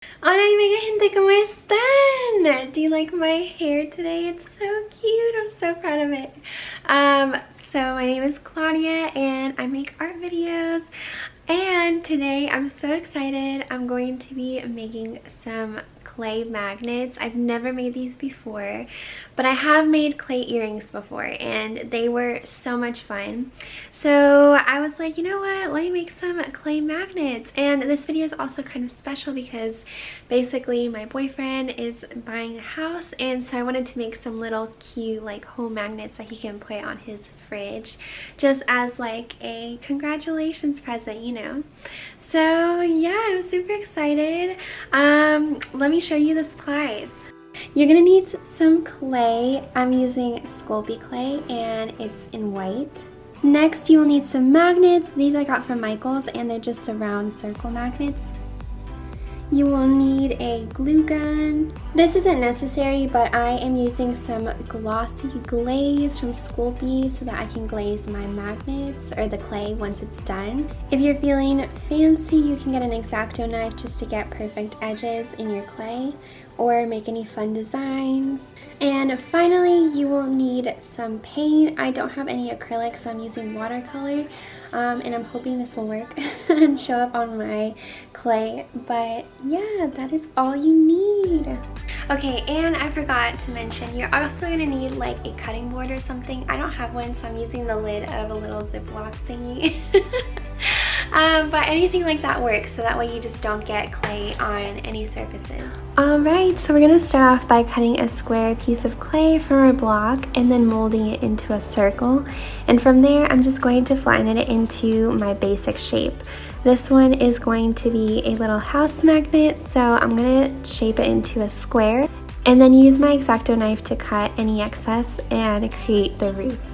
Hola mi gente, ¿cómo están? Do you like my hair today? It's so cute. I'm so proud of it. So my name is Claudia and I make art videos. And today I'm so excited. I'm going to be making some clay magnets. I've never made these before, but I have made clay earrings before and they were so much fun. So I was like, you know what, let me make some clay magnets. And this video is also kind of special because basically my boyfriend is buying a house, and so I wanted to make some little cute like home magnets that he can put on his fridge just as like a congratulations present, you know. So yeah, I'm super excited. Let me show you the supplies. You're gonna need some clay. I'm using Sculpey clay and it's in white. Next, you will need some magnets. These I got from Michael's and they're just a round circle magnets. You will need a glue gun. This isn't necessary, but I am using some glossy glaze from Sculpey so that I can glaze my magnets or the clay once it's done. If you're feeling fancy, you can get an X-Acto knife just to get perfect edges in your clay or make any fun designs. And finally, you will need some paint. I don't have any acrylic, so I'm using watercolor. And I'm hoping this will work and show up on my clay. But yeah, that is all you need. Okay, and I forgot to mention, you're also gonna need like a cutting board or something. I don't have one, so I'm using the lid of a little Ziploc thingy. But anything like that works, so that way you just don't get clay on any surfaces. Alright, so we're gonna start off by cutting a square piece of clay from our block and then molding it into a circle. And from there, I'm just going to flatten it into my basic shape. This one is going to be a little house magnet, so I'm gonna shape it into a square and then use my X-Acto knife to cut any excess and create the roof.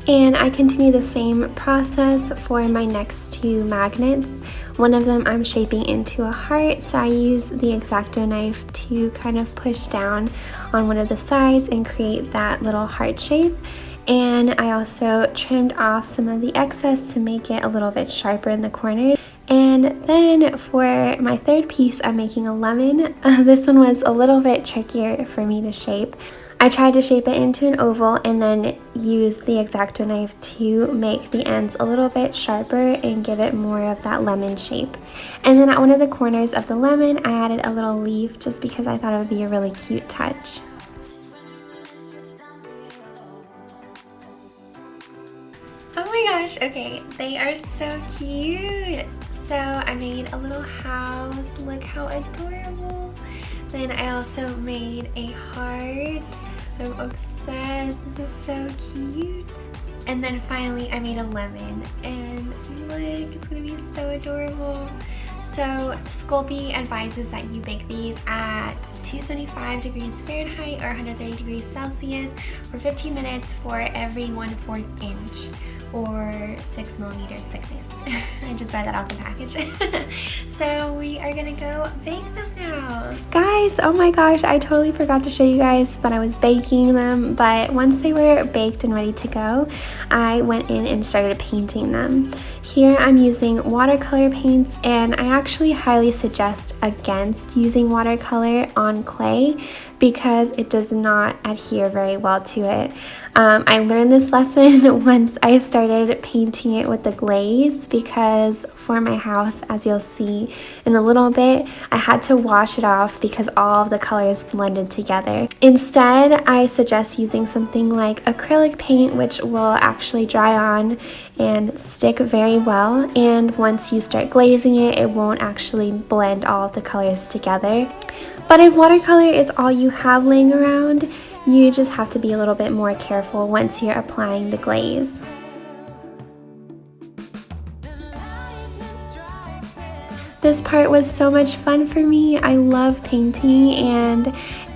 And I continue the same process for my next two magnets. One of them I'm shaping into a heart, so I use the X-Acto knife to kind of push down on one of the sides and create that little heart shape. And I also trimmed off some of the excess to make it a little bit sharper in the corner. And then for my third piece, I'm making a lemon. This one was a little bit trickier for me to shape. I tried to shape it into an oval and then use the X-Acto knife to make the ends a little bit sharper and give it more of that lemon shape. And then at one of the corners of the lemon, I added a little leaf just because I thought it would be a really cute touch. Oh my gosh, okay, they are so cute. So I made a little house, look how adorable. Then I also made a heart. I'm obsessed, this is so cute. And then finally I made a lemon, and look, it's gonna be so adorable. So Sculpey advises that you bake these at 275 degrees Fahrenheit or 130 degrees Celsius for 15 minutes for every 1/4 inch or 6 millimeters thickness. I just read that off the package. So we are gonna go bake them now. Guys, oh my gosh, I totally forgot to show you guys that I was baking them, but once they were baked and ready to go, I went in and started painting them. Here I'm using watercolor paints, and I actually highly suggest against using watercolor on clay because it does not adhere very well to it. I learned this lesson once I started painting it with the glaze, because for my house, as you'll see in a little bit, I had to wash it off because all of the colors blended together. Instead, I suggest using something like acrylic paint, which will actually dry on and stick very well, and once you start glazing it, it won't actually blend all of the colors together. But if watercolor is all you have laying around, you just have to be a little bit more careful once you're applying the glaze. This part was so much fun for me. I love painting and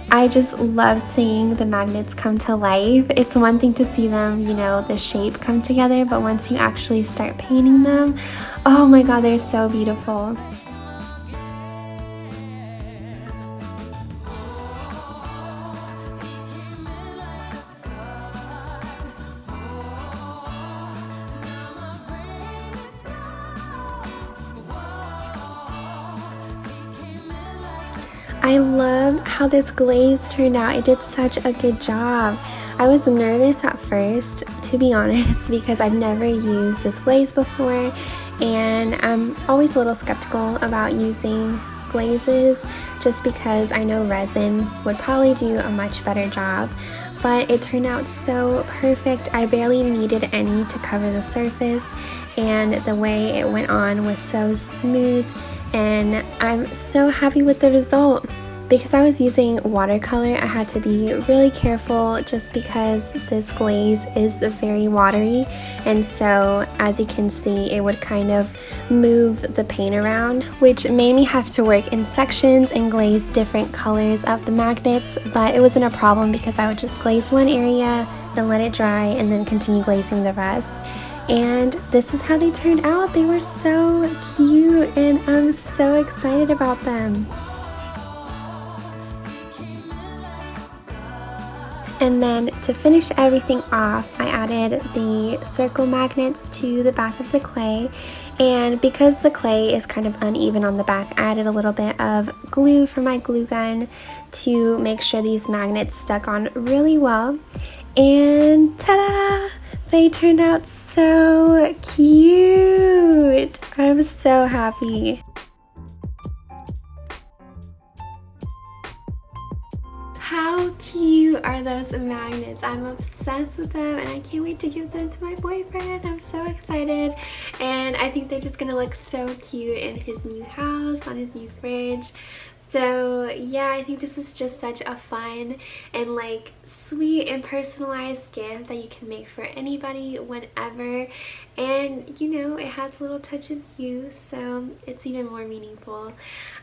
I just love seeing the magnets come to life. It's one thing to see them, you know, the shape come together, but once you actually start painting them, oh my god, they're so beautiful. I love how this glaze turned out. It did such a good job. I was nervous at first, to be honest, because I've never used this glaze before, and I'm always a little skeptical about using glazes just because I know resin would probably do a much better job. But it turned out so perfect. I barely needed any to cover the surface, and the way it went on was so smooth, and I'm so happy with the result. Because I was using watercolor, I had to be really careful just because this glaze is very watery, and so as you can see, it would kind of move the paint around, which made me have to work in sections and glaze different colors of the magnets, but it wasn't a problem because I would just glaze one area, then let it dry, and then continue glazing the rest. And this is how they turned out. They were so cute, and I'm so excited about them. And then to finish everything off, I added the circle magnets to the back of the clay. And because the clay is kind of uneven on the back, I added a little bit of glue from my glue gun to make sure these magnets stuck on really well. And ta-da! They turned out so cute! I'm so happy. How cute are those magnets? I'm obsessed with them, and I can't wait to give them to my boyfriend. I'm so excited, and I think they're just gonna look so cute in his new house, on his new fridge. So yeah, I think this is just such a fun and like sweet and personalized gift that you can make for anybody whenever, and you know, it has a little touch of you, so it's even more meaningful.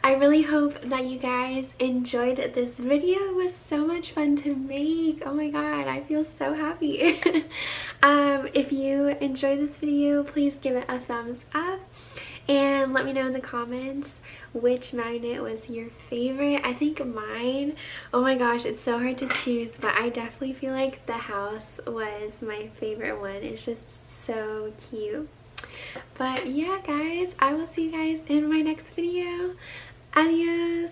I really hope that you guys enjoyed this video. It was so much fun to make. Oh my god, I feel so happy. If you enjoyed this video, please give it a thumbs up. And let me know in the comments which magnet was your favorite. I think mine, oh my gosh, it's so hard to choose, but I definitely feel like the house was my favorite one. It's just so cute. But yeah, guys, I will see you guys in my next video. Adios.